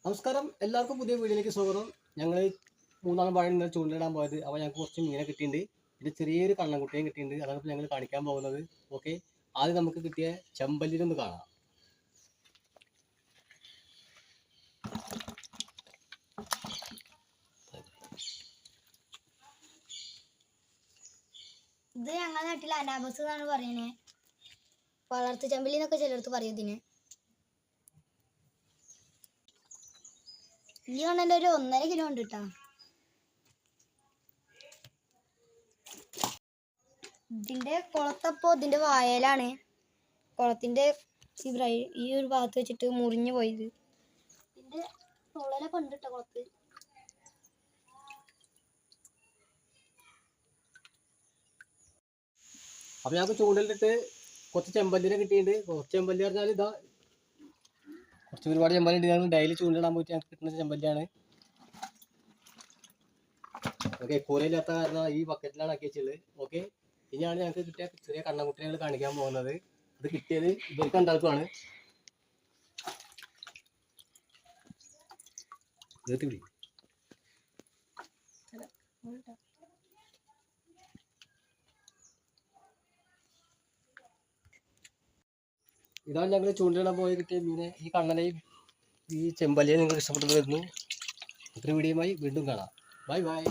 നമസ്കാരം, എല്ലാവർക്കും പുതിയ വീഡിയോയിലേക്ക് സ്വാഗതം. ഞങ്ങൾ മൂന്നാം വാഴ ഇന്നലെ ചൂണ്ടിടാൻ പോയത്. അപ്പോൾ ഞങ്ങൾക്ക് കുറച്ച് മീനെ കിട്ടിയിട്ടുണ്ട്. പിന്നെ ചെറിയൊരു കണ്ണൻകുട്ടിയും കിട്ടിയിട്ടുണ്ട്. അതാണ് ഇപ്പോൾ ഞങ്ങൾ കാണിക്കാൻ പോകുന്നത്. ഓക്കെ, ആദ്യം നമുക്ക് കിട്ടിയ ചെമ്പല്ലിനൊന്ന് കാണാം. ഇത് ഞങ്ങളുടെ നാട്ടിൽ അനാബസ് എന്നാണ് പറയുന്നത്. വളർത്തു ചെമ്പല്ലി എന്നൊക്കെ ചിലടത്ത് പറയും ഇതിന്. ഈ കണ്ണൻ്റെ ഒരു 1.5 കിലോ ഉണ്ട് കേട്ടോ. ഇതിന്റെ കുളത്തപ്പോ ഇതിന്റെ വായലാണ്. കുളത്തിന്റെ ഈ ഒരു ഭാഗത്ത് വെച്ചിട്ട് മുറിഞ്ഞു പോയത്. ഇതിന്റെ തൊള്ളലൊക്കെ ഉണ്ട് കേട്ടോ കുളത്ത്. അപ്പോൾ ഞങ്ങൾക്ക് ചൂണ്ടലിട്ട് കുറച്ച് ചെമ്പല്ലിനെ കിട്ടിയിട്ടുണ്ട്. കുറച്ച് ചെമ്പല്ലി പറഞ്ഞാൽ ഇതാ, കുറച്ച് ഒരുപാട് ചെമ്പല്ലി ഉണ്ട്. ഞങ്ങൾ ഡെയിലി ചൂണ്ടിടാൻ പോയിട്ട് ഞങ്ങൾക്ക് കിട്ടുന്ന ചെമ്പല്ലിയാണ്. ഓക്കെ, കൂരയില്ലാത്ത കാരണം ഈ ബക്കറ്റിലാണ് ആക്കി വെച്ചുള്ളത്. ഓക്കെ, ഇനിയാണ് ഞങ്ങൾക്ക് കിട്ടിയ ചെറിയ കണ്ണൻകുട്ടിനെ കാണിക്കാൻ പോകുന്നത്. ഇത് കിട്ടിയത് ഇവർക്ക് രണ്ടാൾക്കുമാണ്. ഇതാണ് ഞങ്ങൾ ചൂണ്ടിടാൻ പോയി കിട്ടിയ മീനെ. ഈ കണ്ണനെയും ഈ ചെമ്പല്ലിയെ നിങ്ങൾക്ക് ഇഷ്ടപ്പെട്ടു വരുന്നു. ഇത്ര വീഡിയോയുമായി വീണ്ടും കാണാം. Bye bye.